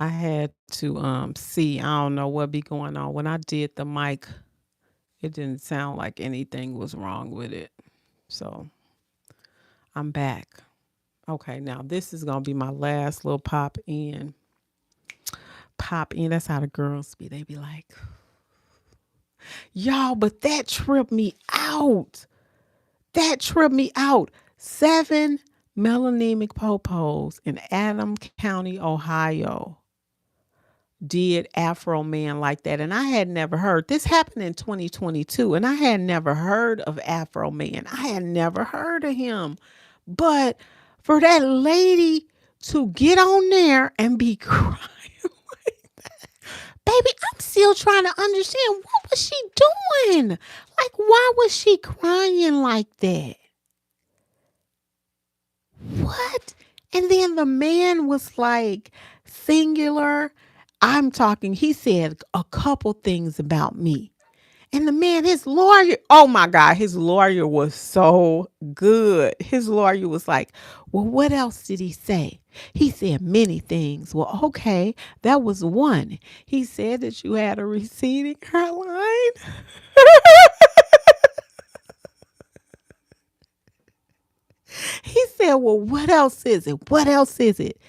I had to see. I don't know what be going on. When I did the mic, it didn't sound like anything was wrong with it. So I'm back. Okay, now this is gonna be my last little pop in. Pop in. That's how the girls be. They be like, y'all, but that tripped me out. That tripped me out. Seven melanemic popos in Adams County, Ohio did Afro Man like that. And I had never heard this happened in 2022. And I had never heard of Afro Man. I had never heard of him. But for that lady to get on there and be crying, baby, I'm still trying to understand what was she doing? Like, why was she crying like that? What? And then the man was like, singular. I'm talking, he said a couple things about me. And the man, his lawyer, oh my God, his lawyer was so good. His lawyer was like, well, what else did he say? He said many things. Well, okay, that was one. He said that you had a receding hairline. He said, well, what else is it? What else is it?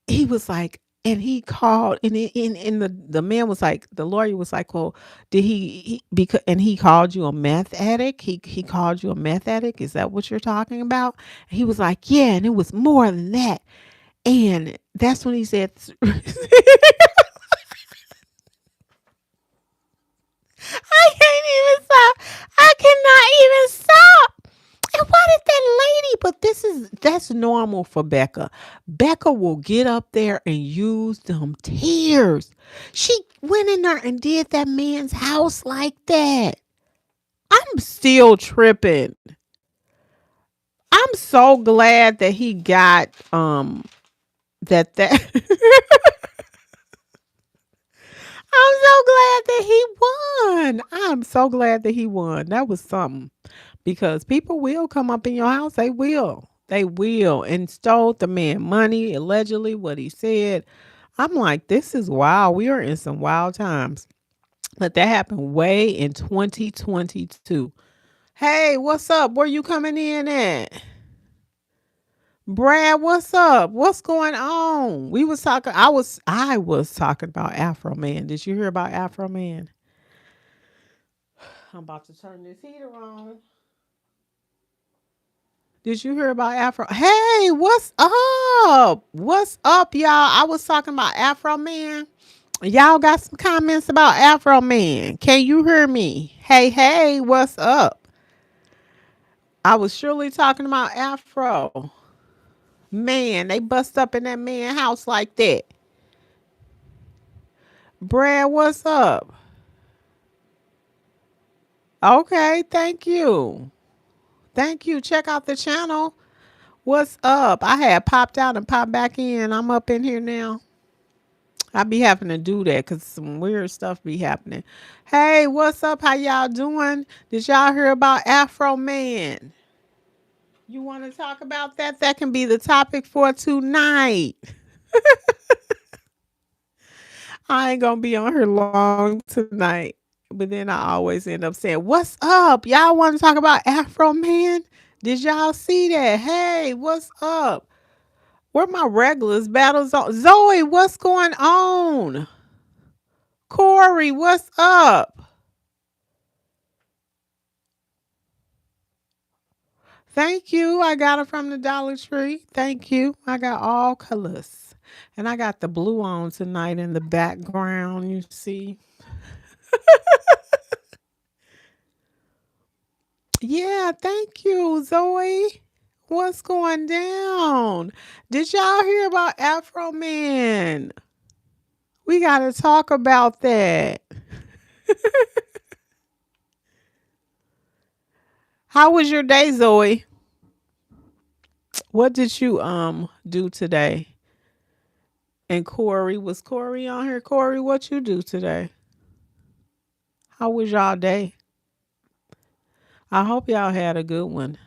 He was like, and he called, and the man was like, the lawyer was like, well, did because, and he called you a meth addict. He called you a meth addict. Is that what you're talking about? And he was like, yeah, and it was more than that. And that's when he said, I can't even stop. I cannot even stop. And why did that lady? But that's normal for Becca. Becca will get up there and use them tears. She went in there and did that man's house like that. I'm still tripping. I'm so glad that he got that I'm so glad that he won. I'm so glad that he won. That was something. Because people will come up in your house. They will. They will. And stole the man money, allegedly, what he said. I'm like, this is wild. We are in some wild times. But that happened way in 2022. Hey, what's up? Where you coming in at? Brad, what's up? What's going on? We was talking I was talking about Afro Man. Did you hear about Afro Man? I'm about to turn this heater on. Did you hear about Afro? Hey, what's up? What's up, y'all? I was talking about Afro Man. Y'all got some comments about Afro Man. Can you hear me? Hey, hey, what's up? I was surely talking about Afro. Man, they bust up in that man house like that. Brad, what's up? Okay, thank you. Thank you. Check out the channel. What's up? I had popped out and popped back in. I'm up in here now. I be having to do that because some weird stuff be happening. Hey, what's up? How y'all doing? Did y'all hear about Afro Man? You want to talk about that? That can be the topic for tonight. I ain't gonna be on here long tonight. But then I always end up saying, what's up? Y'all want to talk about Afro Man? Did y'all see that? Hey, what's up? Where my regulars battles on? Zoe, what's going on? Corey, what's up? Thank you. I got it from the Dollar Tree. Thank you. I got all colors. And I got the blue on tonight in the background, you see. Yeah, thank you, Zoe. What's going down? Did y'all hear about Afro Man? We got to talk about that. How was your day, Zoe? What did you do today? And Corey, was Corey on here? Corey, what you do today? How was y'all day? I hope y'all had a good one.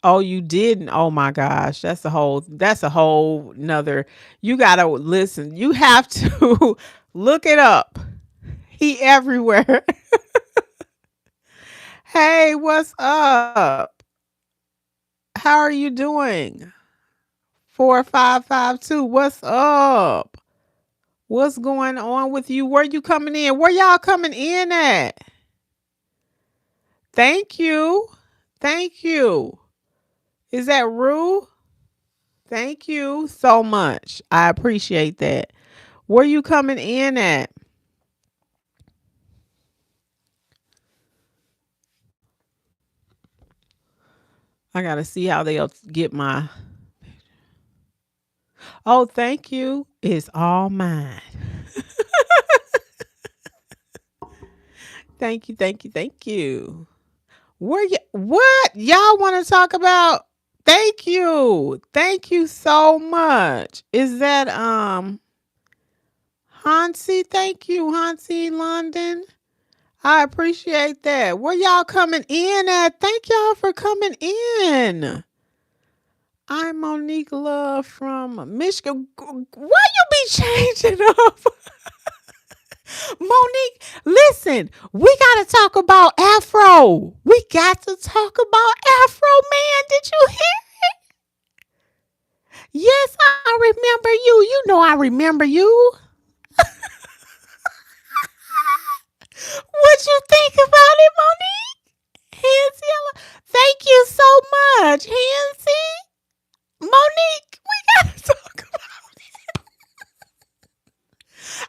Oh, you didn't? Oh my gosh. That's a whole nother. You gotta listen. You have to look it up. He everywhere. Hey, what's up? How are you doing? 4552. What's up? What's going on with you? Where you coming in? Where y'all coming in at? Thank you. Thank you. Is that Rue? Thank you so much. I appreciate that. Where you coming in at? I gotta see how they'll get my. Oh, thank you. It's all mine. Thank you. Thank you. Thank you. Where you? What y'all want to talk about? Thank you. Thank you so much. Is that Hansi? Thank you, Hansi London. I appreciate that. Where y'all coming in at? Thank y'all for coming in. I'm Monique Love from Michigan. Why you be changing up? Monique, listen, we got to talk about Afro. We got to talk about Afro, man. Did you hear? Yes, I remember you. You know I remember you. What you think about it, Monique? Hansy, thank you so much, Hansy. Monique, we got to talk about it.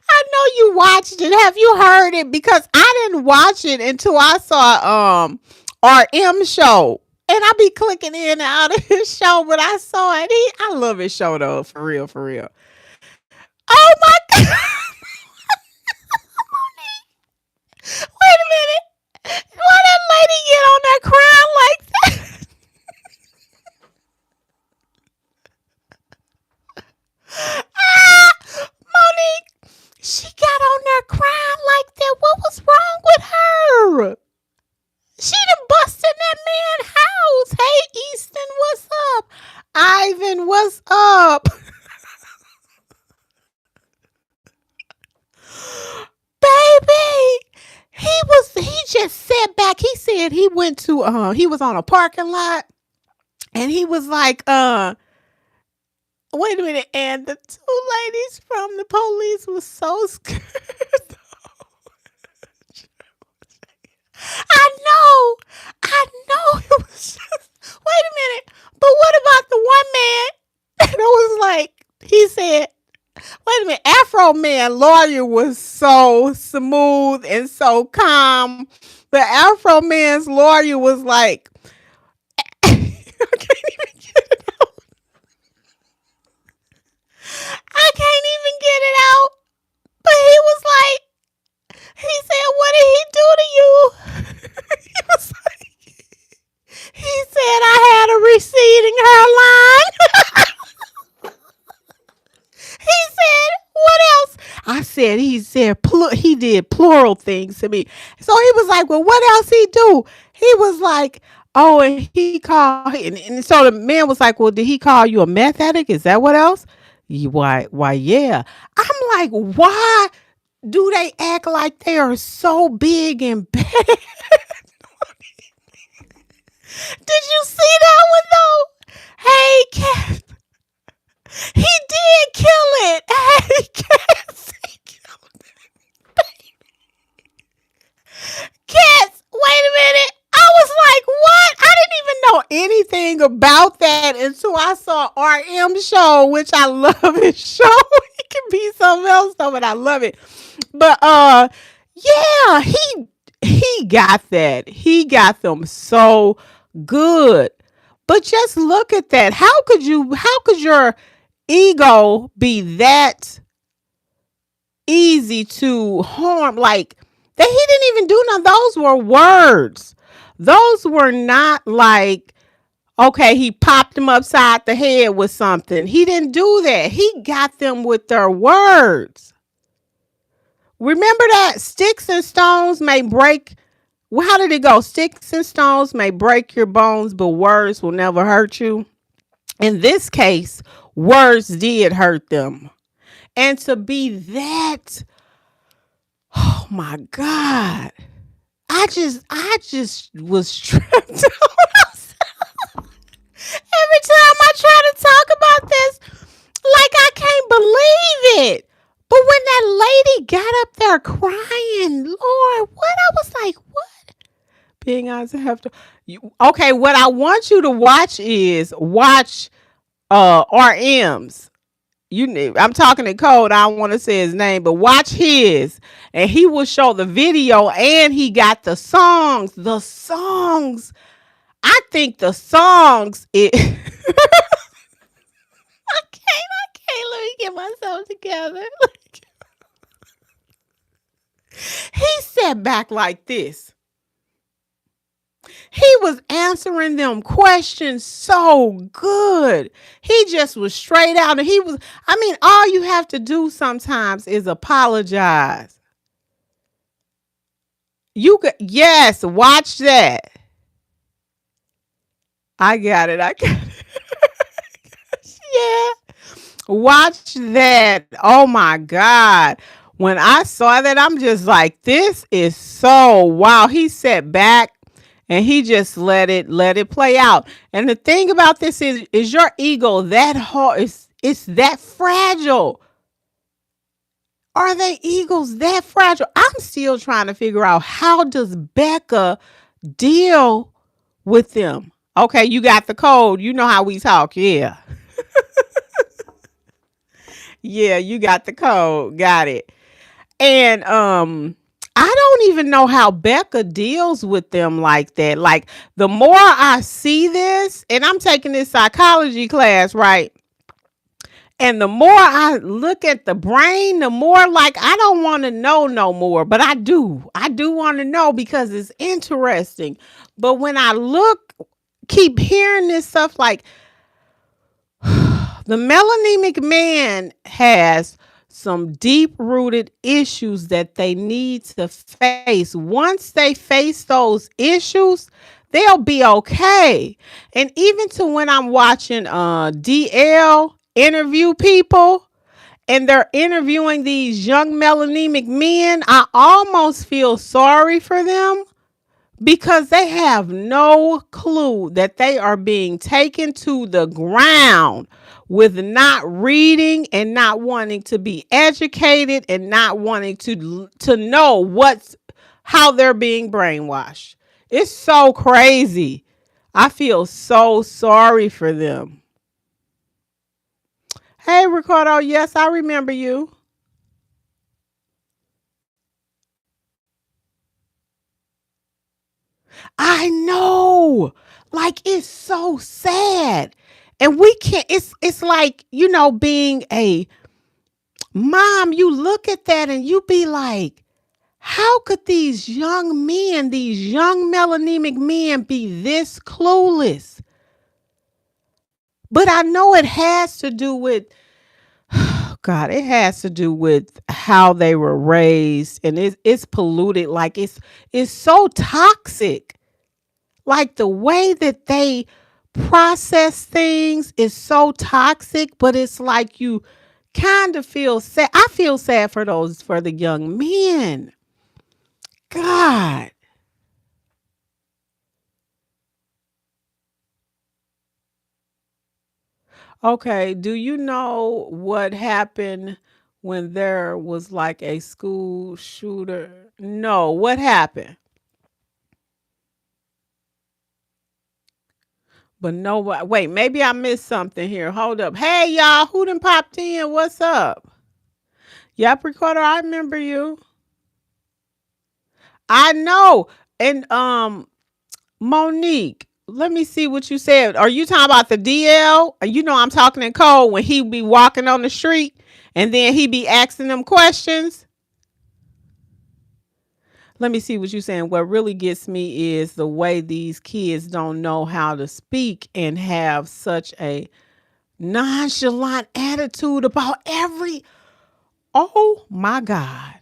I know you watched it. Have you heard it? Because I didn't watch it until I saw RM show. And I be clicking in and out of his show, but I saw it. I love his show though, for real, for real. Oh my god. Wait a minute. Why that lady get on that crown like that? Ah, Monique, she got on that crown like that. What was wrong with her? She done bust in that man's house. Hey, Easton, what's up? Ivan, what's up? Baby, he just sat back. He said he went to he was on a parking lot and he was like wait a minute, and the two ladies from the police was so scared. I know it was just wait a minute. But what about the one man that was like he said wait a minute, Afro Man lawyer was so smooth and so calm. The Afro Man's lawyer was like, I can't even get it out. I can't even get it out. But he was like, he said, what did he do to you? He was like, he said, I had a receding hairline. He said, what else? I said, he did plural things to me. So he was like, well, what else he do? He was like, oh, and he called, and so the man was like, well, did he call you a meth addict? Is that what else? Why, yeah. I'm like, why do they act like they are so big and bad? Did you see that one though? Hey, Cat. He did kill it. Hey, Cats. He killed it. Cats, wait a minute. I was like, what? I didn't even know anything about that until I saw RM show, which I love his show. It can be something else though, but I love it. But yeah, he got that. He got them so good. But just look at that. How could your ego be that easy to harm? Like that he didn't even do none. Those were words. Those were not like, okay, he popped them upside the head with something. He didn't do that. He got them with their words. Remember that sticks and stones may break Well, how did it go? Sticks and stones may break your bones, but words will never hurt you. In this case, words did hurt them. And to be that, oh my God. I just was tripped out. Every time I try to talk about this, like I can't believe it. But when that lady got up there crying, Lord, what? I was like, what? Being honest, I have to. Okay, what I want you to watch is watch RM's. I'm talking in code. I don't want to say his name, but watch his, and he will show the video, and he got the songs. The songs. I think the songs. I can't. Let me get myself together. He sat back like this. He was answering them questions so good. He just was straight out. And I mean, all you have to do sometimes is apologize. Yes, watch that. I got it. Yeah. Watch that. Oh my God. When I saw that, I'm just like, this is so wow. He sat back and he just let it play out. And the thing about this is your ego that hard, it's that fragile. Are they egos that fragile? I'm still trying to figure out, how does Becca deal with them? Okay, you got the code. You know how we talk. Yeah. Yeah, you got the code. Got it. And I don't even know how Becca deals with them like that. Like, the more I see this, and I'm taking this psychology class, right? And the more I look at the brain, the more like I don't want to know no more. But I do. I do want to know because it's interesting. But when I keep hearing this stuff like, the melanemic man has some deep rooted issues that they need to face. Once they face those issues, they'll be okay. And even to when I'm watching DL interview people and they're interviewing these young melanemic men, I almost feel sorry for them because they have no clue that they are being taken to the ground with not reading and not wanting to be educated and not wanting to know how they're being brainwashed. It's so crazy. I feel so sorry for them. Hey, Ricardo, yes, I remember you. I know. Like, it's so sad. And we can't, it's like, being a mom, you look at that and you be like, how could these young men, these young melanemic men be this clueless? But I know it has to do with, God, it has to do with how they were raised, and it's polluted. Like, it's so toxic. Like, the way that they process things is so toxic, but it's like you kind of feel sad. I feel sad for the young men. God. Okay, do you know what happened when there was like a school shooter? No, what happened? But no, wait, maybe I missed something here. Hold up. Hey, y'all, who done popped in? What's up? Yep, Recorder, I remember you. I know. And Monique, let me see what you said. Are you talking about the DL? You know I'm talking in code when he be walking on the street and then he be asking them questions. Let me see what you're saying. What really gets me is the way these kids don't know how to speak and have such a nonchalant attitude about every. Oh my God.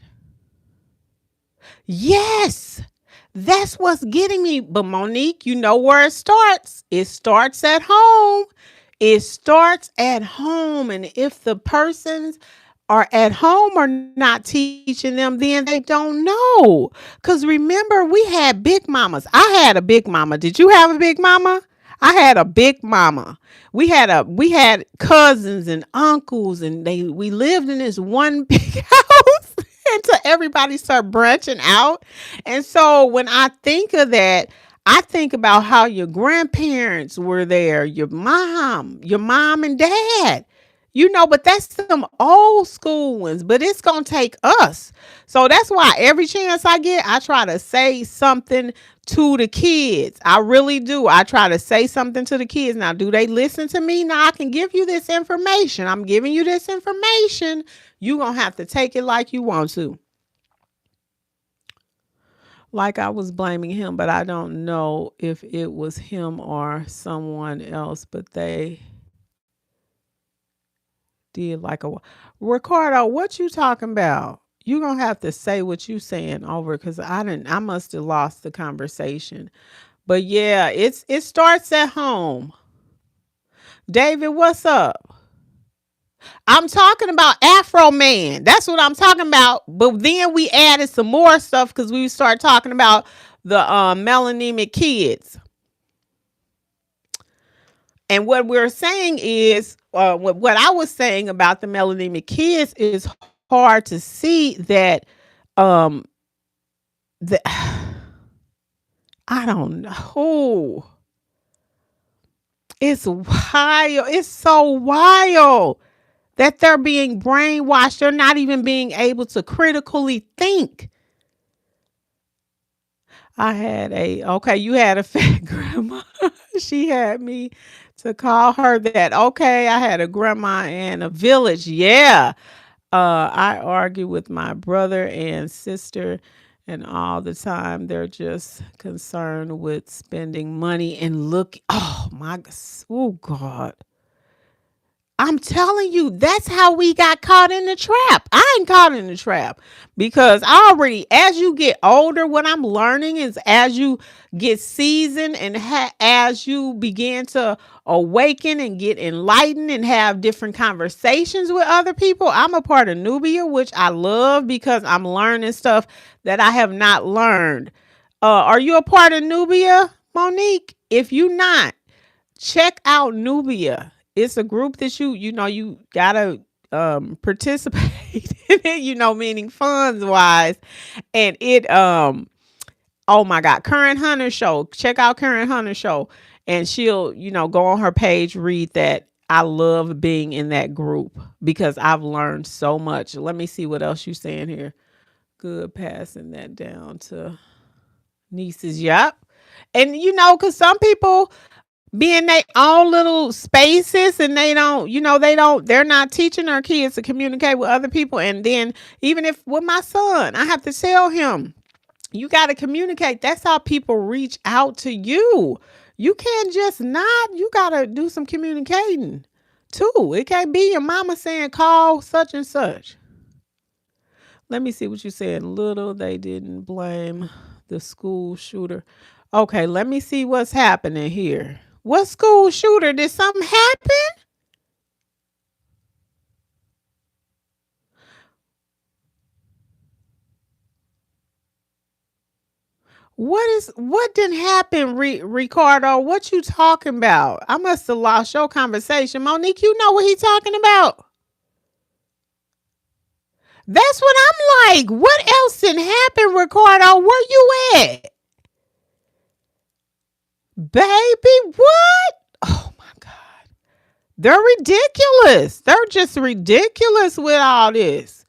Yes. That's what's getting me. But Monique, you know where it starts? It starts at home. It starts at home. And if the persons are at home or not teaching them, then they don't know. Because remember, we had big mamas. I had a big mama. Did you have a big mama? I had a big mama. We had cousins and uncles, and we lived in this one big house until everybody started branching out. And so when I think of that, I think about how your grandparents were there, your mom and dad. But that's some old school ones, but it's going to take us. So that's why every chance I get, I try to say something to the kids. I really do. I try to say something to the kids. Now, do they listen to me? Now, I can give you this information. I'm giving you this information. You're going to have to take it like you want to. Like I was blaming him, but I don't know if it was him or someone else, but they did like a Ricardo, what you talking about? You gonna have to say what you saying over because I must have lost the conversation. But yeah, it starts at home. David, what's up? I'm talking about Afro Man. That's what I'm talking about. But then we added some more stuff because we start talking about the melanemic kids. And what we're saying is, what I was saying about the melanemic kids is hard to see that um, the, I don't know. It's wild. It's so wild that they're being brainwashed. They're not even being able to critically think. You had a fat grandma. She had me to call her that. Okay, I had a grandma in a village. Yeah. I argue with my brother and sister, and all the time they're just concerned with spending money and look. Oh my, oh God. I'm telling you, that's how we got caught in the trap. I ain't caught in the trap because as you get older, what I'm learning is as you get seasoned and as you begin to awaken and get enlightened and have different conversations with other people. I'm a part of Nubia, which I love because I'm learning stuff that I have not learned. Are you a part of Nubia, Monique? If you not, check out Nubia. It's a group that you gotta participate in it, meaning funds wise. And oh my God, Current Hunter show. Check out Current Hunter show. And she'll, go on her page, read that. I love being in that group because I've learned so much. Let me see what else you saying here. Good, passing that down to nieces. Yep. And because some people be in their own little spaces and they don't, they're not teaching their kids to communicate with other people. And then even if with my son, I have to tell him, you got to communicate. That's how people reach out to you. You can't just nod. You got to do some communicating too. It can't be your mama saying, call such and such. Let me see what you said. Little, they didn't blame the school shooter. Okay, let me see what's happening here. What school shooter? Did something happen? What didn't happen, Ricardo? What you talking about? I must have lost your conversation. Monique, you know what he talking about? That's what I'm like. What else didn't happen, Ricardo? Where you at? Baby, what? Oh my God. They're ridiculous. They're just ridiculous with all this.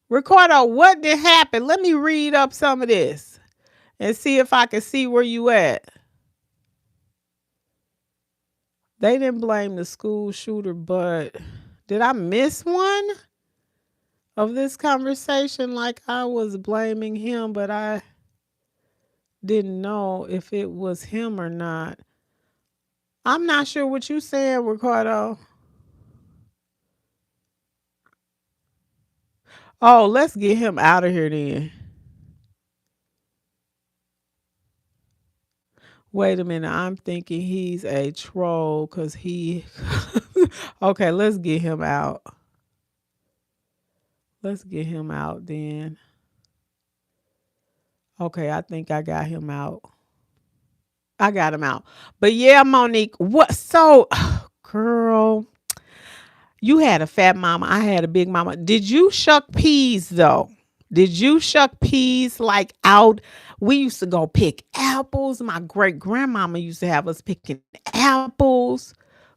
Ricardo, what did happen? Let me read up some of this and see if I can see where you at. They didn't blame the school shooter, but did I miss one of this conversation? Like I was blaming him, but I didn't know if it was him or not. I'm not sure what you said, Ricardo. Oh, let's get him out of here then. Wait a minute. I'm thinking he's a troll because he. Okay, let's get him out. Let's get him out then. Okay, I think I got him out. I got him out. But yeah, Monique, what? So, girl, you had a fat mama. I had a big mama. Did you shuck peas though? Did you shuck peas like out? We used to go pick apples. My great grandmama used to have us picking apples,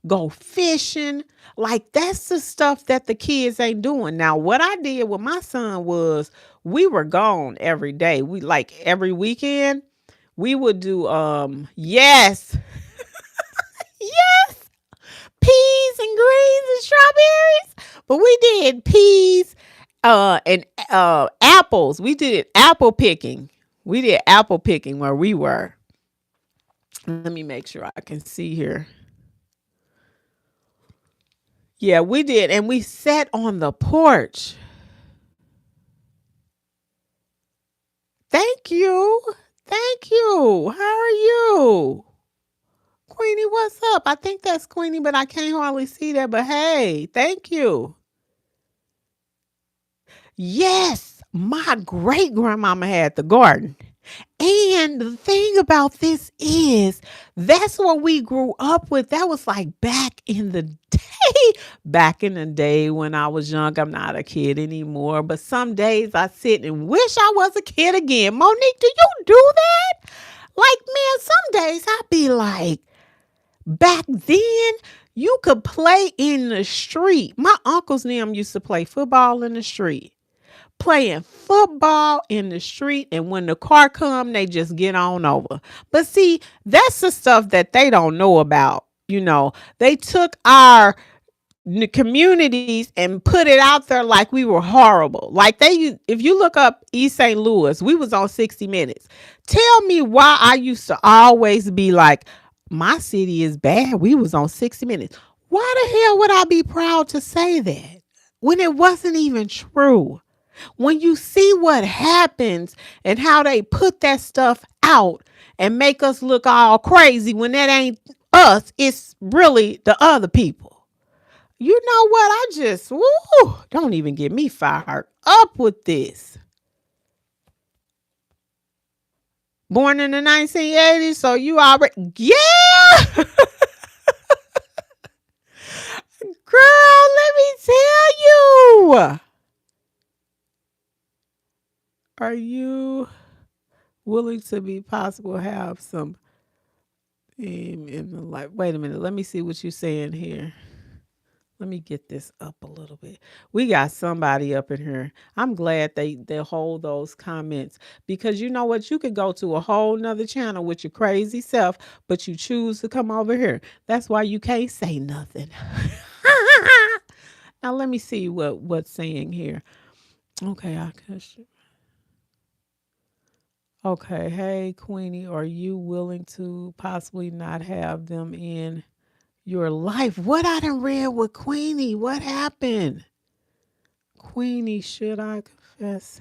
go fishing. Like that's the stuff that the kids ain't doing. Now, what I did with my son was we were gone every day. We like every weekend we would do yes, yes, peas and greens and strawberries. But we did peas and apples. We did apple picking. We did apple picking where we were. Let me make sure I can see here. Yeah, we did. And we sat on the porch. Thank you. Thank you. How are you? Queenie, what's up? I think that's Queenie, but I can't hardly see that. But hey, thank you. Yes, my great grandmama had the garden. And the thing about this is, that's what we grew up with. That was like back in the day. Back in the day when I was young. I'm not a kid anymore. But some days I sit and wish I was a kid again. Monique, do you do that? Like, man, some days I be like, back then, you could play in the street. My uncles and them used to play football in the street. Playing football in the street, and when the car come, they just get on over. But see, that's the stuff that they don't know about. They took our communities and put it out there like we were horrible. Like if you look up East St. Louis, we was on 60 Minutes. Tell me why I used to always be like, my city is bad. We was on 60 Minutes. Why the hell would I be proud to say that when it wasn't even true? When you see what happens and how they put that stuff out and make us look all crazy when that ain't us, it's really the other people. You know what? Don't even get me fired up with this. Born in the 1980s, so you already, yeah. Girl, let me tell you. Are you willing to be possible have some aim in the life? Wait a minute. Let me see what you're saying here. Let me get this up a little bit. We got somebody up in here. I'm glad they hold those comments because you know what? You could go to a whole nother channel with your crazy self, but you choose to come over here. That's why you can't say nothing. Now let me see what's saying here. Okay, I can. Okay, hey Queenie, are you willing to possibly not have them in your life? What I done read with Queenie? What happened? Queenie, should I confess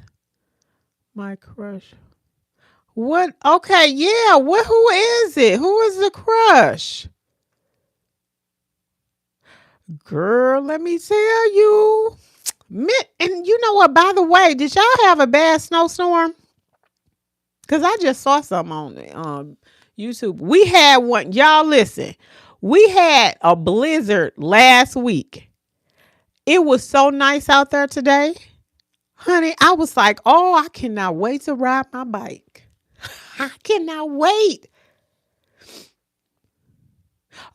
my crush? What? Okay, yeah. What? Who is it? Who is the crush? Girl, let me tell you. And you know what? By the way, did y'all have a bad snowstorm? Because I just saw something on YouTube. We had one. Y'all listen. We had a blizzard last week. It was so nice out there today. Honey, I was like, oh, I cannot wait to ride my bike. I cannot wait.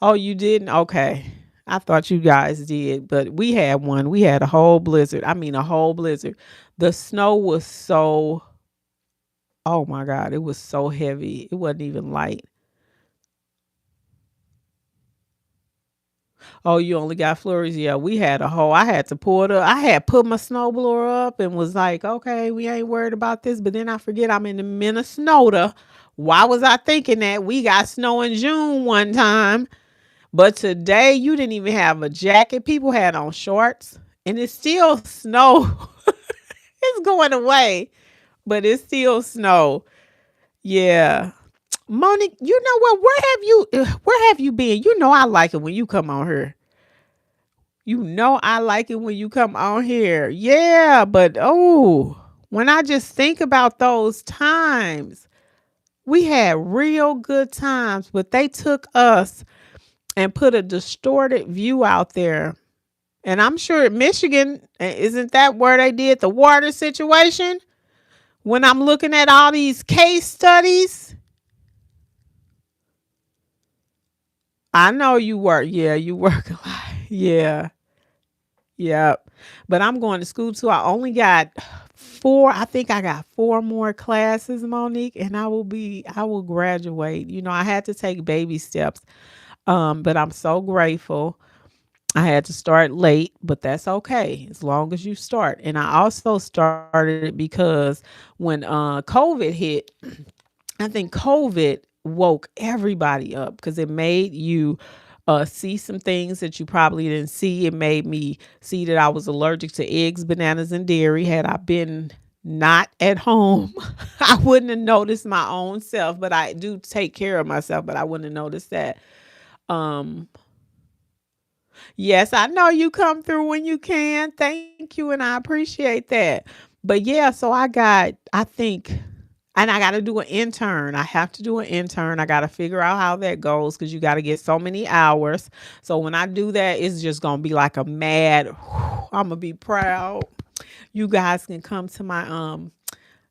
Oh, you didn't? Okay. I thought you guys did, but we had one. We had a whole blizzard. I mean, a whole blizzard. The snow was so, oh my God, it was so heavy. It wasn't even light. Oh, you only got flurries? Yeah, we had a whole, I had to pull it up. I had put my snowblower up and was like, okay, we ain't worried about this. But then I forget I'm in the Minnesota. Why was I thinking that? We got snow in June one time. But today you didn't even have a jacket. People had on shorts and it's still snow. It's going away, but it's still snow. Yeah. Monique, you know what? Where have you been? You know I like it when you come on here. You know I like it when you come on here. Yeah, but oh, when I just think about those times, we had real good times, but they took us and put a distorted view out there. And I'm sure Michigan, isn't that where they did the water situation? When I'm looking at all these case studies, I know you work. Yeah, you work a lot. Yeah. Yep. But I'm going to school too. I only got four. I think I got four more classes, Monique, and I will graduate. I had to take baby steps. But I'm so grateful. I had to start late, but that's okay as long as you start. And I also started it because when COVID hit, I think COVID woke everybody up because it made you see some things that you probably didn't see. It made me see that I was allergic to eggs, bananas, and dairy. Had I been not at home, I wouldn't have noticed my own self. But I do take care of myself, but I wouldn't have noticed that. Um, yes, I know you come through when you can. Thank you, and I appreciate that. But yeah, so I think, and I got to do an intern. I have to do an intern. I got to figure out how that goes because you got to get so many hours. So when I do that, it's just going to be like a mad, I'm going to be proud. You guys can come to my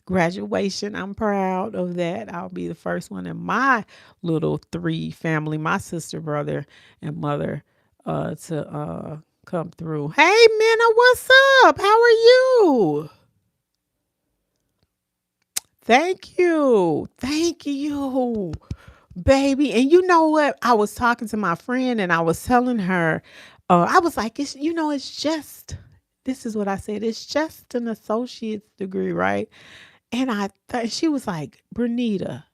graduation. I'm proud of that. I'll be the first one in my little three family, my sister, brother, and mother, to come through. Hey, Minna, what's up? How are you? Thank you. Thank you, baby. And you know what? I was talking to my friend and I was telling her, I was like, it's just, this is what I said, it's just an associate's degree, right? And I thought, she was like, Bernita,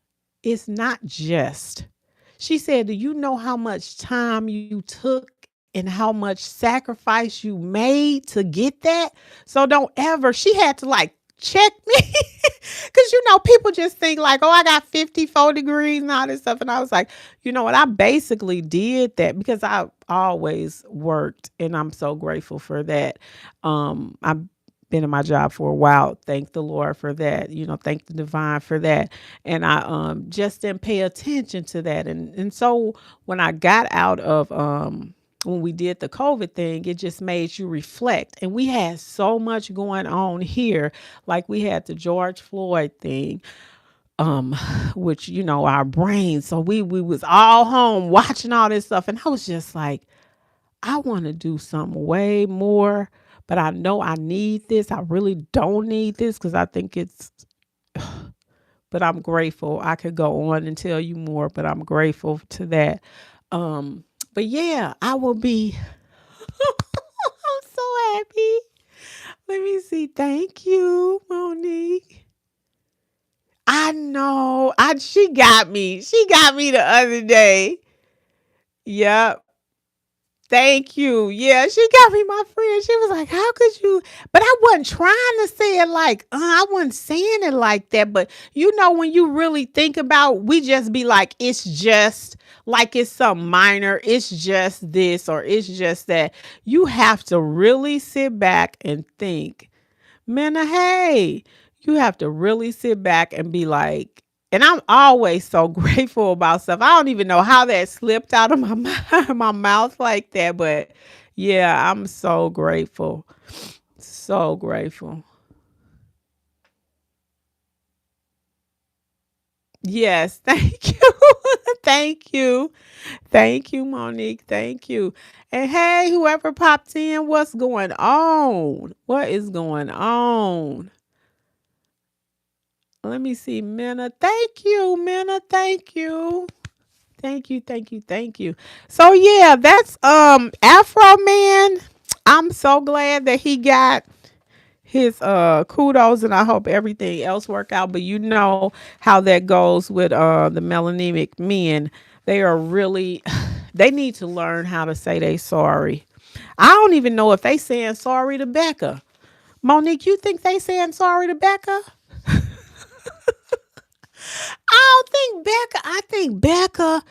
it's not just. She said, do you know how much time you took and how much sacrifice you made to get that? So don't ever, she had to like check me. Because, people just think like, oh, I got 54 degrees and all this stuff. And I was like, you know what? I basically did that because I always worked and I'm so grateful for that. I've been in my job for a while. Thank the Lord for that. Thank the divine for that. And I just didn't pay attention to that. And so when I got out of when we did the COVID thing, it just made you reflect. And we had so much going on here. Like we had the George Floyd thing, um, which, our brains. So we was all home watching all this stuff. And I was just like, I want to do something way more, but I know I need this. I really don't need this because I think it's, but I'm grateful. I could go on and tell you more, but I'm grateful to that. But yeah, I will be, I'm so happy. Let me see. Thank you, Monique. I know. She got me. She got me the other day. Yep. Thank you. Yeah, she got me my friend. She was like, how could you? But I wasn't trying to say it like, I wasn't saying it like that. But when you really think about, we just be like, it's just like it's some minor, it's just this or it's just that. You have to really sit back and think, Minna, hey, you have to really sit back and be like, and I'm always so grateful about stuff. I don't even know how that slipped out of my my mouth like that, but yeah, I'm so grateful. So grateful. Yes, thank you. Thank you. Thank you, Monique. Thank you. And hey, whoever popped in, what's going on? What is going on? Let me see, Minna. Thank you, Minna. Thank you. Thank you, thank you, thank you. So yeah, that's Afro Man. I'm so glad that he got his kudos and I hope everything else work out. But you know how that goes with the melanemic men. They are really they need to learn how to say they sorry. I don't even know if they saying sorry to Becca. Monique, you think they saying sorry to Becca? I think Becca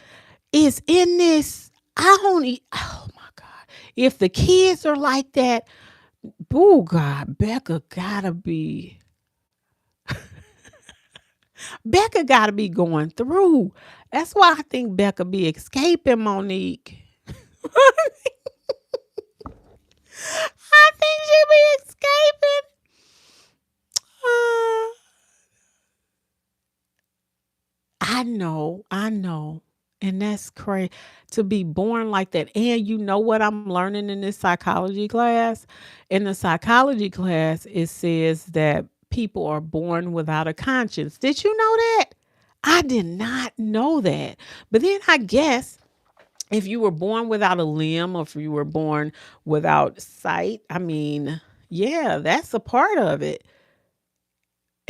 is in this. I don't oh my God. If the kids are like that, oh God, Becca gotta be going through. That's why I think Becca be escaping, Monique. I think she be escaping. Uh, I know. And that's crazy to be born like that. And you know what I'm learning in this psychology class? In the psychology class, it says that people are born without a conscience. Did you know that? I did not know that. But then I guess if you were born without a limb or if you were born without sight, I mean, yeah, that's a part of it.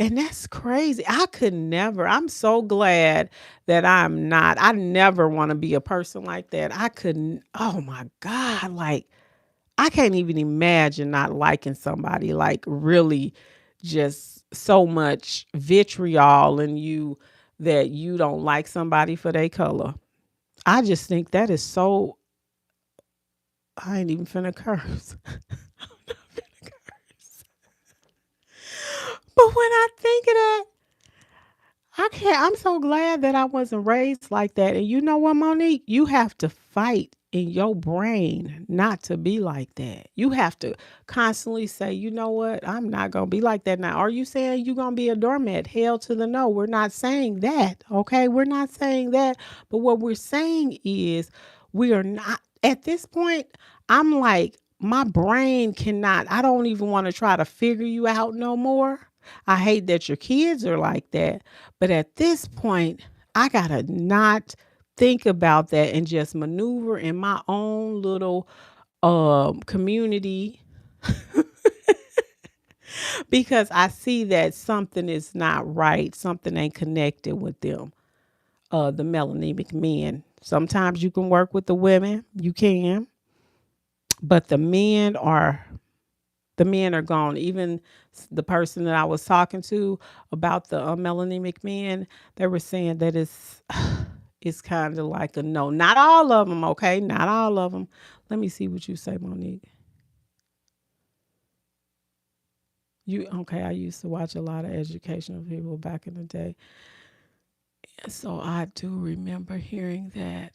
And that's crazy. I could never. I'm so glad that I'm not. I never want to be a person like that. I couldn't. Oh my God. Like, I can't even imagine not liking somebody, like, really just so much vitriol in you that you don't like somebody for their color. I just think that is so. I ain't even finna curse. I'm not finna curse. But when I think of that, I can't. I'm so glad that I wasn't raised like that. And you know what, Monique? You have to fight in your brain not to be like that. You have to constantly say, you know what? I'm not going to be like that now. Are you saying you're going to be a doormat? Hell to the no. We're not saying that. Okay. We're not saying that. But what we're saying is we are not, at this point, I'm like, my brain cannot, I don't even want to try to figure you out no more. I hate that your kids are like that. But at this point, I got to not think about that and just maneuver in my own little community because I see that something is not right. Something ain't connected with them. The melanemic men. Sometimes you can work with the women, you can, but the men are gone. Even the person that I was talking to about the melanemic men, they were saying that it's kind of like a no. Not all of them, okay? Not all of them. Let me see what you say, Monique. You okay? I used to watch a lot of educational people back in the day, so I do remember hearing that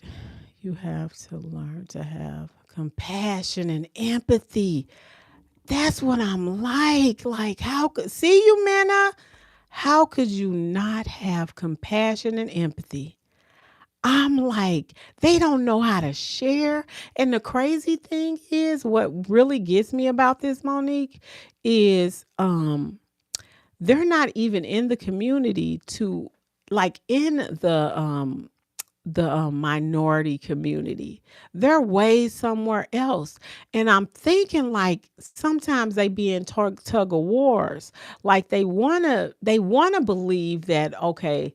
you have to learn to have compassion and empathy. That's what I'm like. Like, how could see you, Manna? How could you not have compassion and empathy? I'm like, they don't know how to share. And the crazy thing is, what really gets me about this, Monique, is they're not even in the community to like in the minority community. They're way somewhere else. And I'm thinking like sometimes they be in tug of wars. Like they wanna believe that okay,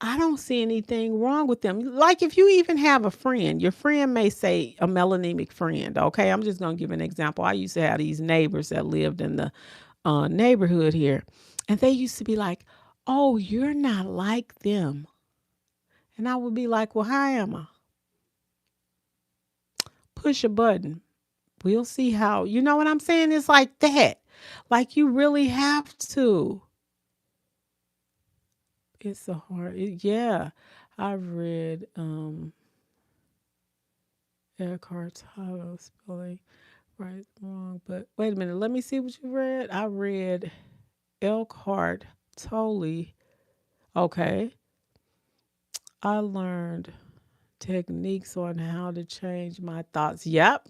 I don't see anything wrong with them. Like if you even have a friend, your friend may say a melanemic friend. Okay, I'm just gonna give an example. I used to have these neighbors that lived in the neighborhood here, and they used to be like, "Oh, you're not like them," and I would be like, "Well, how am I?" Push a button. We'll see how. You know what I'm saying? It's like that. Like you really have to. It's a hard. Yeah, I've read Eckhart Tolle spelling right wrong, but wait a minute. Let me see what you read. I read Elkhart Tolle. Okay, I learned techniques on how to change my thoughts. Yep.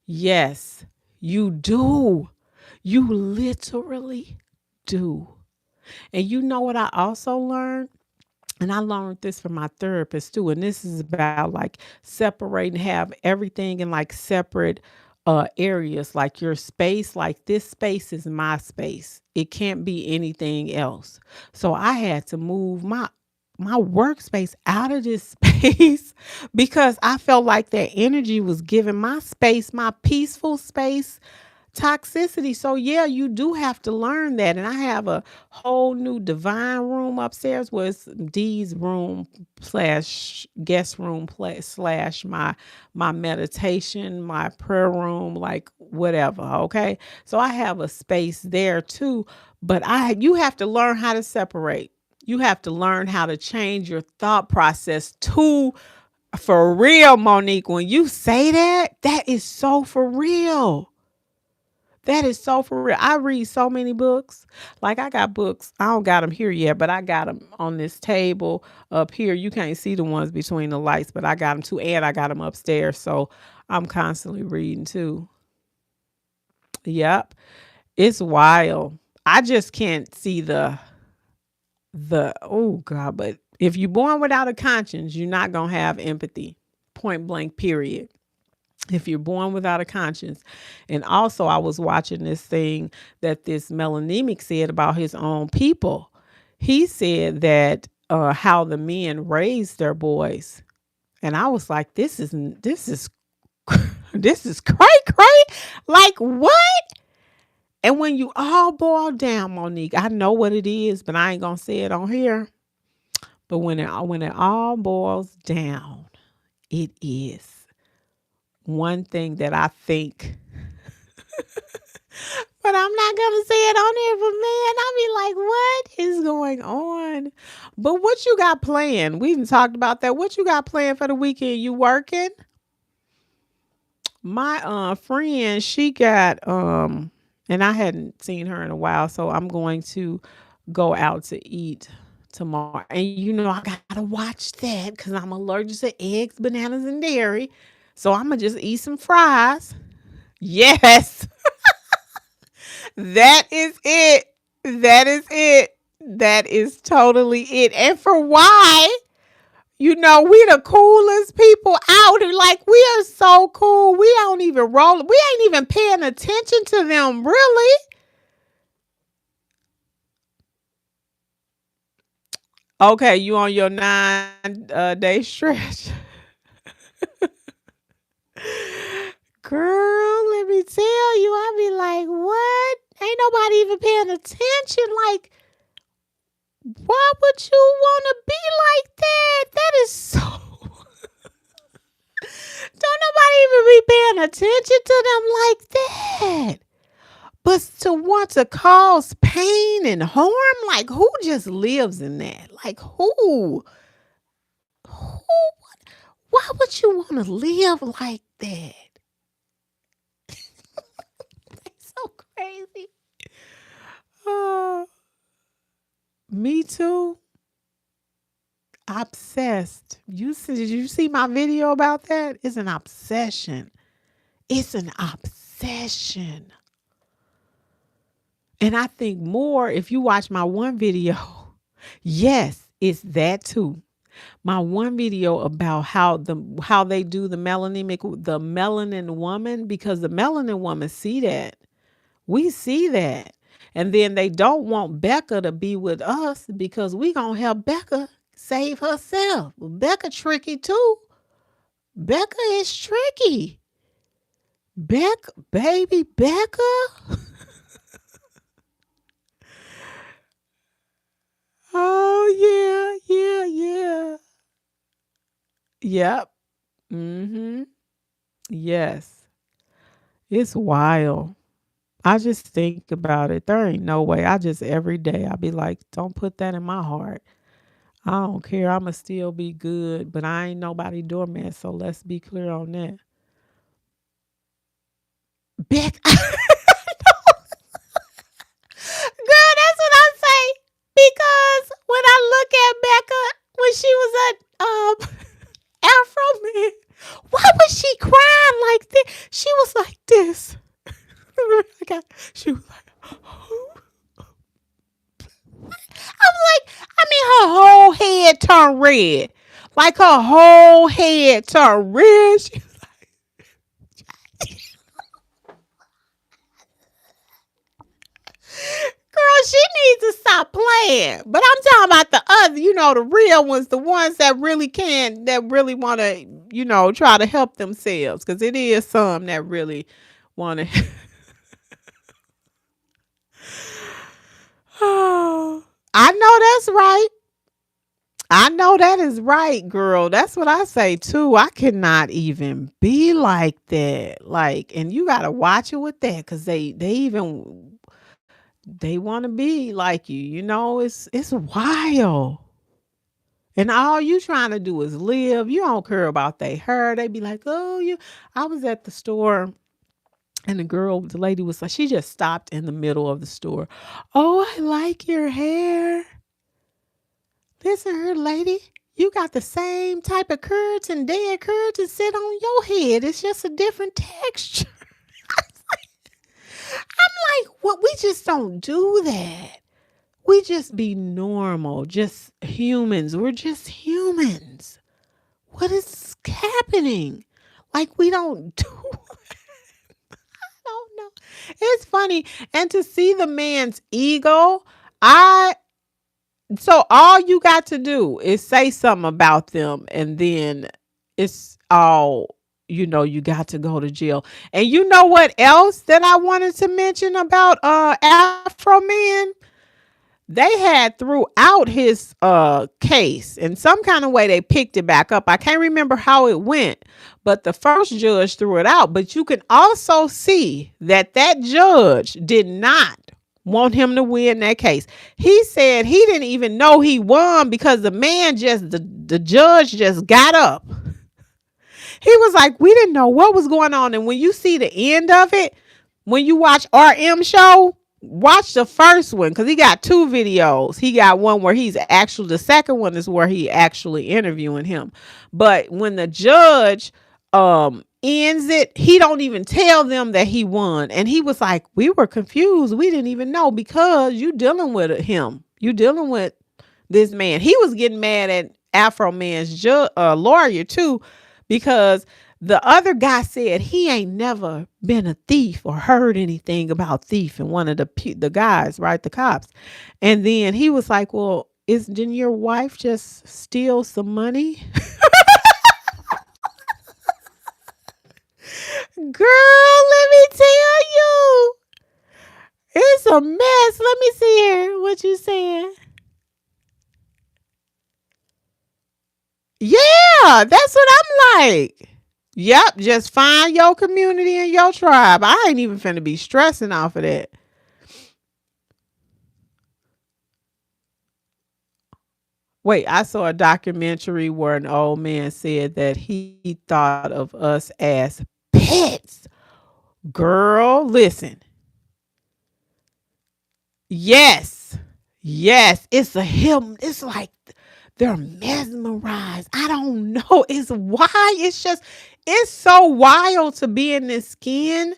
Yes, you do. You literally do. And you know what I also learned? And I learned this from my therapist too. And this is about like separating, have everything in like separate areas, like your space, like this space is my space. It can't be anything else. So I had to move my workspace out of this space because I felt like that energy was giving my space, my peaceful space, toxicity. So yeah, you do have to learn that. And I have a whole new divine room upstairs where it's Dee's room slash guest room slash my meditation, my prayer room, like whatever. Okay. So I have a space there too. But you have to learn how to separate. You have to learn how to change your thought process to for real, Monique. When you say that, that is so for real. That is so for real. I read so many books. Like I got books. I don't got them here yet, but I got them on this table up here. You can't see the ones between the lights, but I got them too, and I got them upstairs. So I'm constantly reading too. Yep, it's wild. I just can't see the oh god. But if you're born without a conscience, you're not gonna have empathy. Point blank. Period. If you're born without a conscience. And also, I was watching this thing that this melanemic said about his own people. He said that how the men raised their boys, and I was like, this is this is cray. Like what? And when you all boil down, Monique, I know what it is, but I ain't gonna say it on here. But when it all boils down, it is one thing that I think, but I'm not gonna say it on here. But man, I be like, what is going on? But what you got planned? We even talked about that. What you got planned for the weekend? You working? My friend, she got and I hadn't seen her in a while, so I'm going to go out to eat tomorrow. And I gotta watch that because I'm allergic to eggs, bananas, and dairy. So I'm gonna just eat some fries. Yes, that is it. That is it. That is totally it. And for why? We the coolest people out. Like we are so cool. We don't even roll. We ain't even paying attention to them, really. Okay, you on your 9 day stretch. Girl, let me tell you, I be like, what? Ain't nobody even paying attention. Like, why would you want to be like that? That is so. Don't nobody even be paying attention to them like that. But to want to cause pain and harm, like who just lives in that? Like who? Who? Why would you want to live like that? It's so crazy. Uh, me too. Obsessed. Did you see my video about that? It's an obsession. It's an obsession. And I think more if you watch my one video. Yes, it's that too. My one video about how they do the melanin woman, because the melanin woman see that. We see that. And then they don't want Becca to be with us because we gonna help Becca save herself. Becca tricky too. Becca is tricky. Baby Becca. Oh yeah. Yep. Mm-hmm. Yes. It's wild. I just think about it. There ain't no way. I just every day I be like, don't put that in my heart. I don't care. I'ma still be good, but I ain't nobody doormat. So let's be clear on that. Beck, girl, that's what I say. Because when I look at Becca when she was at Afro Man, why was she crying like this? She was like this. She was like, I'm like, I mean, her whole head turned red. Like her whole head turned red. Girl, she needs to stop playing. But I'm talking about the other, the real ones, the ones that really can, that really want to, try to help themselves. Because it is some that really want to. know that is right, girl. That's what I say too. I cannot even be like that. Like, and you gotta watch it with that because they want to be like you. You know, it's wild. And all you trying to do is live. You don't care about they hair. They be like, oh, you. I was at the store and the lady was like, she just stopped in the middle of the store. Oh, I like your hair. Listen here, lady. You got the same type of curds and dead curds that sit on your head. It's just a different texture. I'm like, what? We just don't do that. We just be normal, just humans. We're just humans. What is happening? Like we don't do. I don't know. It's funny, and to see the man's ego, I so all you got to do is say something about them and then it's all you got to go to jail. And you know what else that I wanted to mention about Afro Man? They had throughout his case in some kind of way they picked it back up. I can't remember how it went, but the first judge threw it out. But you can also see that that judge did not want him to win that case. He said he didn't even know he won because the judge just got up. He was like, we didn't know what was going on. And when you see the end of it, when you watch RM show, watch the first one because he got two videos. He got one where the second one is where he actually interviewing him. But when the judge ends it, he don't even tell them that he won. And he was like, we were confused. We didn't even know because you dealing with him. You dealing with this man. He was getting mad at Afro Man's lawyer too, because the other guy said he ain't never been a thief or heard anything about thief. And one of the guys, right, the cops. And then he was like, well, didn't your wife just steal some money? Girl, let me tell you. It's a mess. Let me see here. What you saying? Yeah, that's what I'm like. Yep, just find your community and your tribe. I ain't even finna be stressing off of that. Wait, I saw a documentary where an old man said that he thought of us as pets. Girl, listen. Yes. Yes. It's a him. It's like they're mesmerized. I don't know. It's why. It's so wild to be in this skin,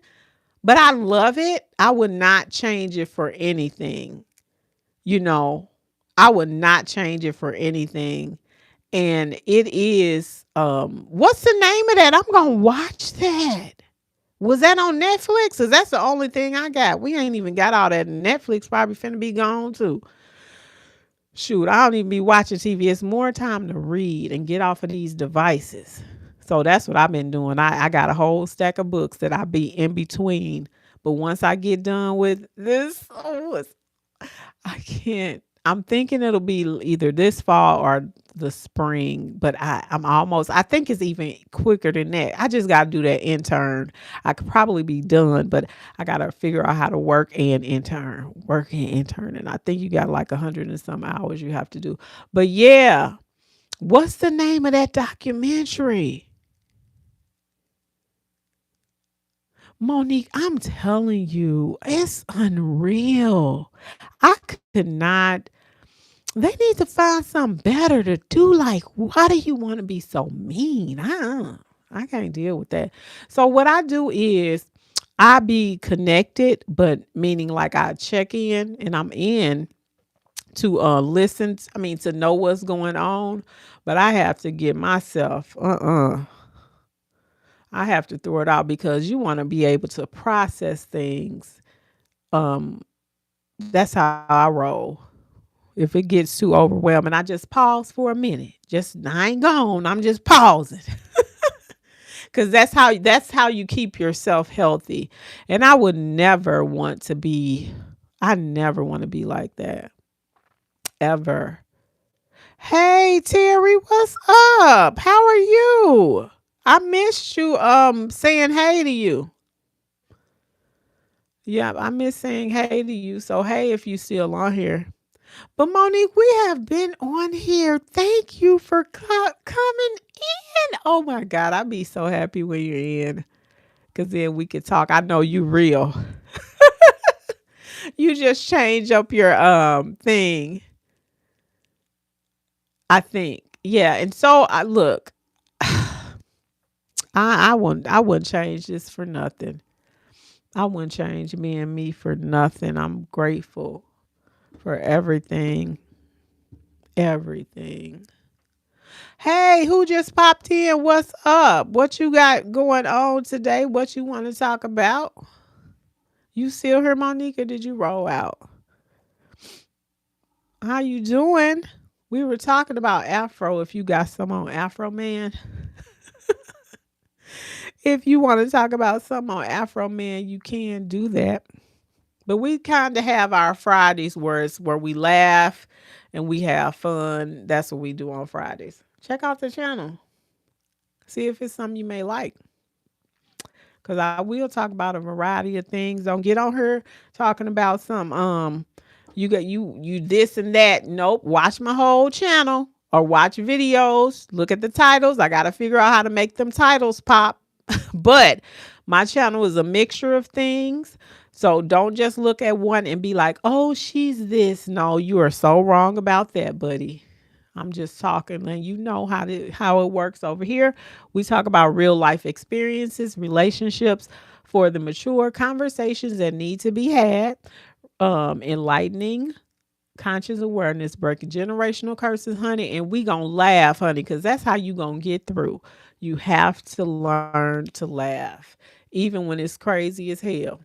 but I love it. I would not change it for anything. You know, I would not change it for anything. And it is, what's the name of that? I'm going to watch that. Was that on Netflix? Cause that's the only thing I got. We ain't even got all that. Netflix probably finna be gone too. Shoot, I don't even be watching TV. It's more time to read and get off of these devices. So that's what I've been doing. I got a whole stack of books that I be in between. But once I get done with this, I can't. I'm thinking it'll be either this fall or the spring, but I think it's even quicker than that. I just got to do that intern. I could probably be done, but I got to figure out how to work and intern. And I think you got like 100 and some hours you have to do. But yeah, what's the name of that documentary? Monique, I'm telling you, it's unreal. I could not. They need to find something better to do. Like, why do you want to be so mean? I can't deal with that. So what I do is I be connected, but meaning like I check in and I'm in to listen. To know what's going on. But I have to get myself I have to throw it out because you want to be able to process things. Um, that's how I roll. If it gets too overwhelming, I just pause for a minute. I ain't gone. I'm just pausing. Cause that's how you keep yourself healthy. And I never want to be like that. Ever. Hey Terry, what's up? How are you? I missed you saying hey to you. Yeah, I miss saying hey to you. So hey if you still on here. But Monique, we have been on here. Thank you for coming in. Oh my God, I'd be so happy when you're in. Cause then we could talk. I know you real. You just change up your thing, I think. Yeah. And so I look, I wouldn't change this for nothing. I wouldn't change me and me for nothing. I'm grateful for everything. Everything. Hey, who just popped in? What's up? What you got going on today? What you want to talk about? You still here, Monique, or did you roll out? How you doing? We were talking about Afro. If you got some on Afro Man, if you want to talk about some on Afro Man, you can do that. But we kind of have our Fridays where we laugh and we have fun. That's what we do on Fridays. Check out the channel. See if it's something you may like. Cause I will talk about a variety of things. Don't get on her talking about some you got you this and that. Nope. Watch my whole channel or watch videos. Look at the titles. I gotta figure out how to make them titles pop. But my channel is a mixture of things. So don't just look at one and be like, oh, she's this. No, you are so wrong about that, buddy. I'm just talking and you know how it works over here. We talk about real life experiences, relationships for the mature, conversations that need to be had, enlightening, conscious awareness, breaking generational curses, honey, and we gonna laugh, honey, because that's how you gonna get through. You have to learn to laugh, even when it's crazy as hell.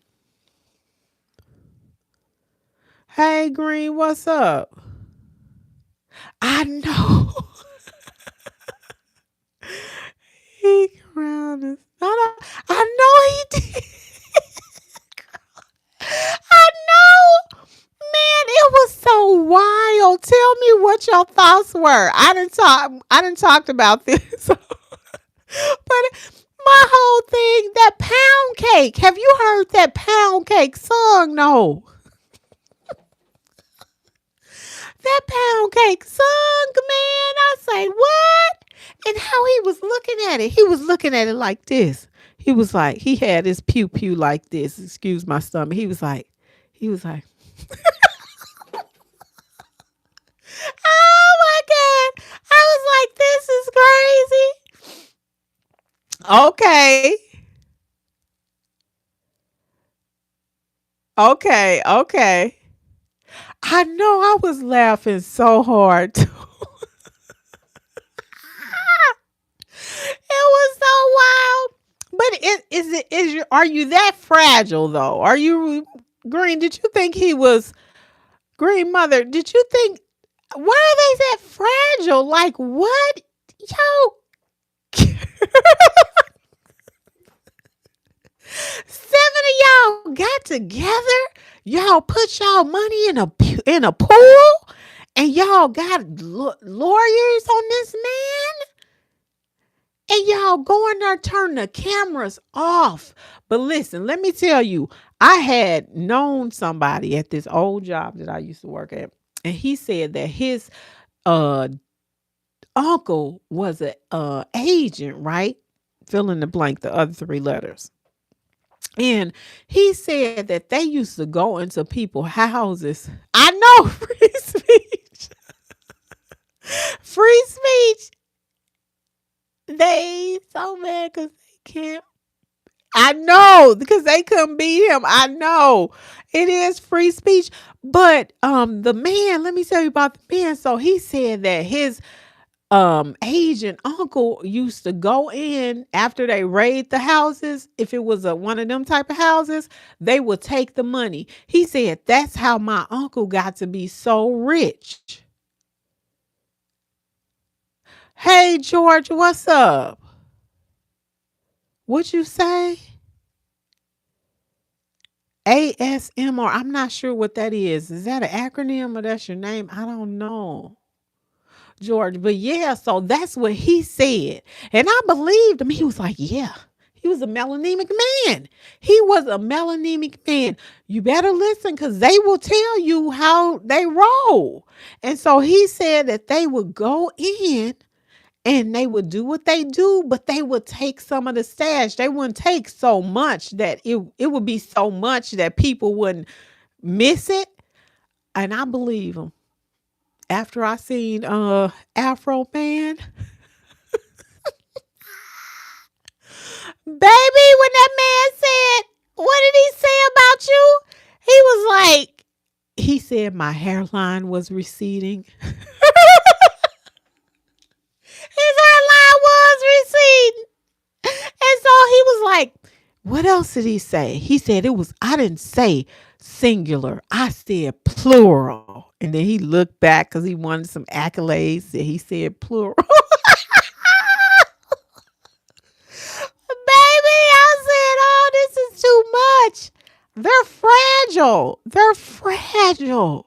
Hey, Green, what's up? I know. He crowned us. I know he did. I know. Man, it was so wild. Tell me what your thoughts were. I didn't talked about this. But my whole thing, that pound cake. Have you heard that pound cake song? No. That pound cake song, man. I say, what? And how he was looking at it. He was looking at it like this. He was like, he had his pew pew like this. Excuse my stomach. He was like, oh my God. I was like, this is crazy. Okay. Okay. Okay. I know I was laughing so hard too. It was so wild. But are you that fragile though? Are you Green? Did you think he was Green Mother? Did you think why are they that fragile? Like what? Yo, seven of y'all got together. Y'all put y'all money in a pool, and y'all got lawyers on this man. And y'all go in there, turn the cameras off. But listen, let me tell you, I had known somebody at this old job that I used to work at, and he said that his uh uncle was a agent, right? Fill in the blank, the other three letters. And he said that they used to go into people's houses. I know free speech. Free speech. They so mad because they can't. I know because they couldn't beat him. I know it is free speech, but the man. Let me tell you about the man. So he said that his agent uncle used to go in after they raid the houses. If it was one of them type of houses, they would take the money. He said that's how my uncle got to be so rich. Hey George, what's up? What you say? ASMR. I'm not sure what that is. Is that an acronym or that's your name? I don't know. George. But yeah, so that's what he said. And I believed him. He was like, yeah, he was a melanemic man. He was a melanemic man. You better listen because they will tell you how they roll. And so he said that they would go in and they would do what they do, but they would take some of the stash. They wouldn't take so much that it would be so much that people wouldn't miss it. And I believe him. After I seen Afro Man, baby, when that man said, what did he say about you? He was like, he said my hairline was receding. His hairline was receding. And so he was like, what else did he say? He said it was, I didn't say singular. I said plural. And then he looked back because he wanted some accolades. And he said plural. Baby, I said, oh, this is too much. They're fragile. They're fragile.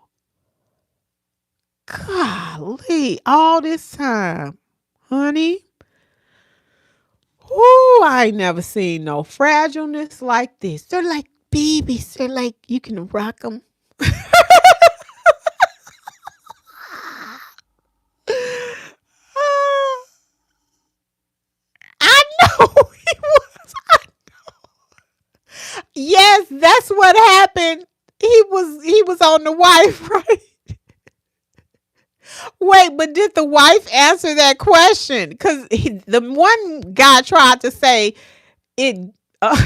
Golly, all this time, honey. Ooh, I ain't never seen no fragileness like this. They're like babies. They're like, you can rock them. I know he was. Yes, that's what happened. He was on the wife, right? Wait, but did the wife answer that question? Because the one guy tried to say it. Uh,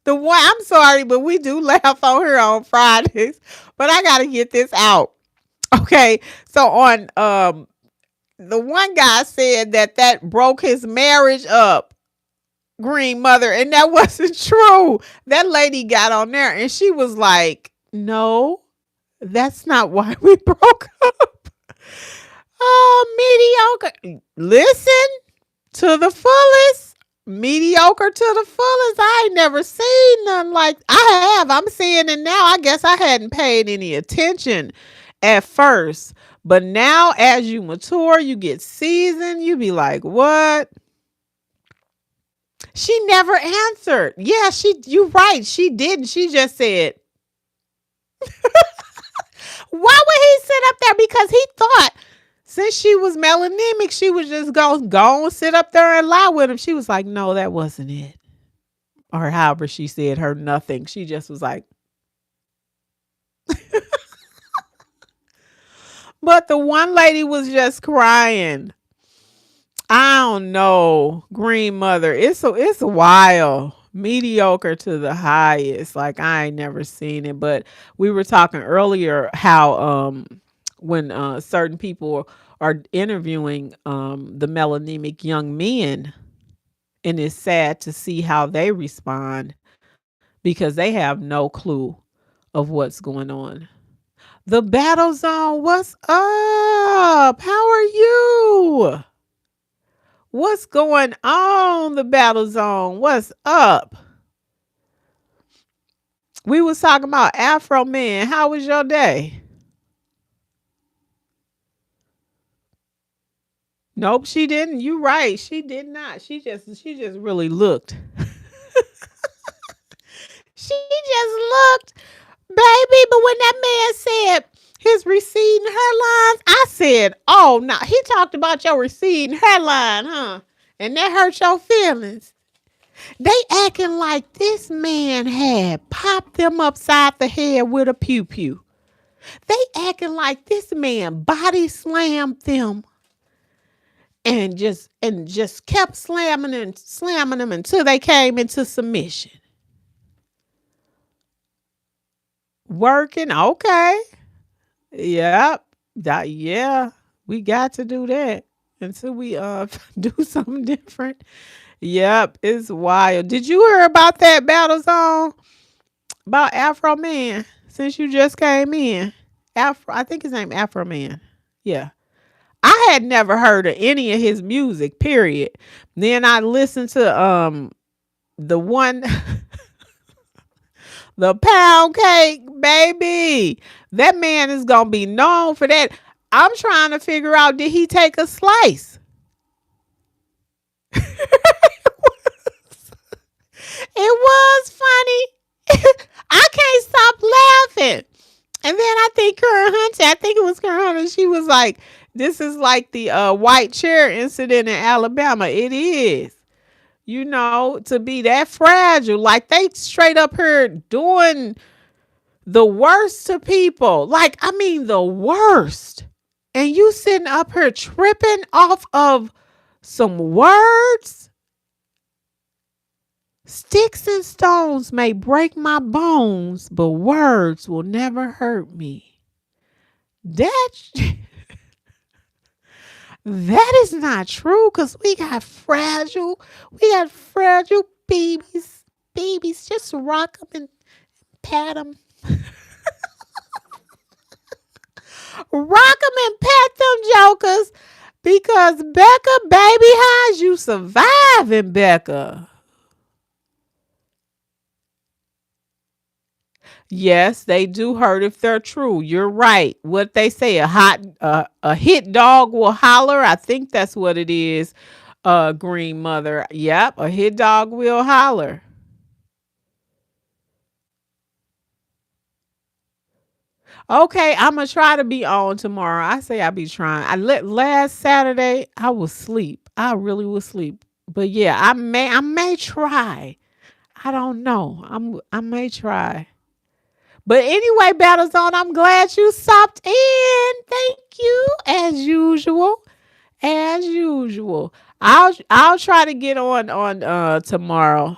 the one, I'm sorry, but we do laugh on here on Fridays. But I got to get this out. Okay, so on the one guy said that broke his marriage up, Green Mother, and that wasn't true. That lady got on there and she was like, "No, that's not why we broke up." Oh, mediocre. Listen to the fullest. Mediocre to the fullest. I ain't never seen nothing like I have. I'm seeing it now. I guess I hadn't paid any attention at first. But now as you mature, you get seasoned, you be like, what? She never answered. Yeah, you right. She didn't. She just said, why would he sit up there? Because he thought since she was melanemic, she was just go and sit up there and lie with him. She was like, no, that wasn't it. Or however she said her nothing. She just was like, but the one lady was just crying. I don't know. Green Mother. It's a while. Mediocre to the highest. Like I ain't never seen it. But we were talking earlier how when certain people are interviewing the melanemic young men, and it's sad to see how they respond because they have no clue of what's going on. The battle zone, what's up? How are you? What's going on, the battle zone? What's up? We was talking about Afro Man. How was your day? Nope, she didn't. You right. She did not. She just really looked. She just looked, baby. But when that man said his receding hairlines, I said, oh no. He talked about your receding hairline, huh? And that hurt your feelings. They acting like this man had popped them upside the head with a pew pew. They acting like this man body slammed them and just kept slamming them until they came into submission. Working, okay. Yep. Yeah. We got to do that until we do something different. Yep, it's wild. Did you hear about that battle zone about Afro Man since you just came in? Afro, I think his name Afro Man. Yeah. I had never heard of any of his music, period. Then I listened to the one the pound cake, baby. That man is gonna be known for that. I'm trying to figure out, did he take a slice? It was funny. I can't stop laughing. And then I think Karen Hunter, I think it was Karen Hunter, she was like, this is like the white chair incident in Alabama. It is. You know, to be that fragile. Like they straight up here doing the worst to people. Like, I mean, the worst. And you sitting up here tripping off of some words. Sticks and stones may break my bones, but words will never hurt me. That that is not true, because we got fragile babies. Babies, just rock them and pat them. Rock them and pat them jokers, because Becca, baby, how's you surviving, Becca? Yes, they do hurt if they're true. You're right. What they say, a hit dog will holler. I think that's what it is. Green mother. Yep, a hit dog will holler. Okay, I'm gonna try to be on tomorrow. I say I'll be trying. Last Saturday I was asleep. I really was asleep. But yeah, I may try. I don't know. I may try. But anyway, Battlezone, I'm glad you stopped in. Thank you, as usual. As usual. I'll try to get on tomorrow.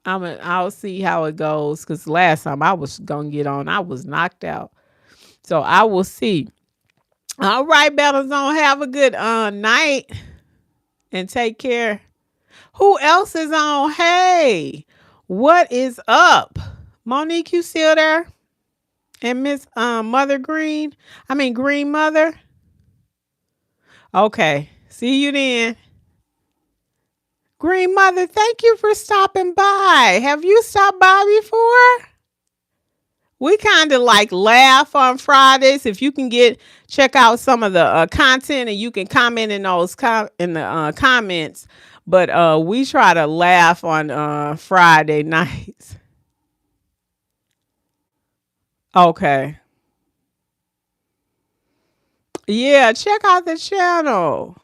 I'll see how it goes, because last time I was gonna get on, I was knocked out. So I will see. All right, Battlezone, have a good night and take care. Who else is on? Hey, what is up? Monique, you still there? And Miss Mother Green? I mean Green Mother? Okay. See you then. Green Mother, thank you for stopping by. Have you stopped by before? We kind of like laugh on Fridays. If you can check out some of the content, and you can comment in those in the comments. But we try to laugh on Friday nights. Okay. Yeah, check out the channel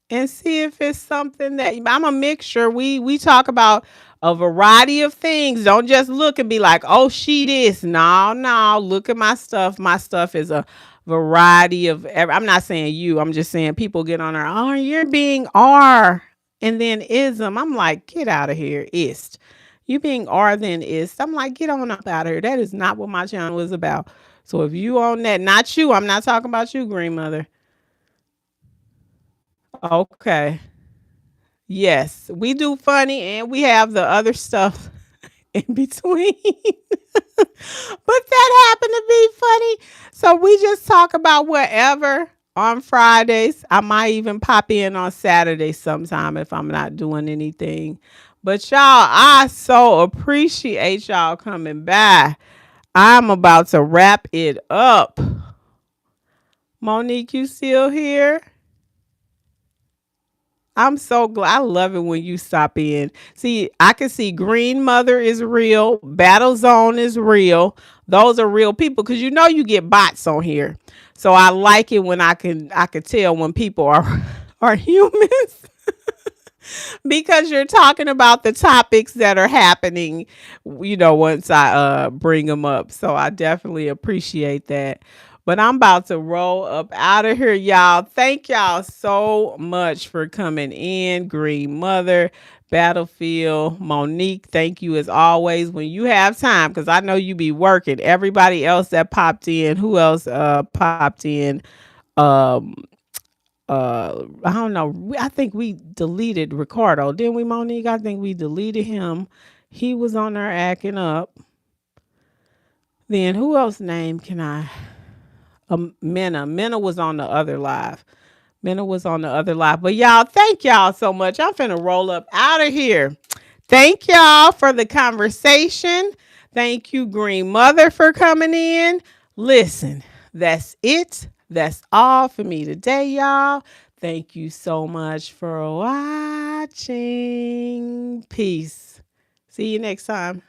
and see if it's something that I'm a mixture. We talk about a variety of things. Don't just look and be like, oh, she this. No, no. Look at my stuff. My stuff is a variety of. I'm not saying you. I'm just saying people get on there. Oh, you're being R and then ism. I'm like, get out of here. Ist. You being R then ist. I'm like, get on up out of here. That is not what my channel is about. So if you on that, not you. I'm not talking about you, Green Mother. Okay. Yes, we do funny and we have the other stuff in between. But that happened to be funny. So we just talk about whatever on Fridays. I might even pop in on Saturday sometime if I'm not doing anything. But y'all, I so appreciate y'all coming by. I'm about to wrap it up. Monique, you still here? I'm so glad. I love it when you stop in. See, I can see Green Mother is real. Battle Zone is real. Those are real people, because you know you get bots on here. So I like it when I can tell when people are humans. Because you're talking about the topics that are happening, once I bring them up. So I definitely appreciate that. But I'm about to roll up out of here, y'all. Thank y'all so much for coming in. Green Mother, Battlefield, Monique, thank you as always when you have time, because I know you be working. Everybody else that popped in, who else popped in? Um, I don't know. I think we deleted Ricardo, didn't we, Monique? I think we deleted him. He was on there acting up. Then who else name can I? Minna. Minna was on the other live. Minna was on the other live. But y'all, thank y'all so much. I'm finna roll up out of here. Thank y'all for the conversation. Thank you, Green Mother, for coming in. Listen, that's it. That's all for me today, y'all. Thank you so much for watching. Peace. See you next time.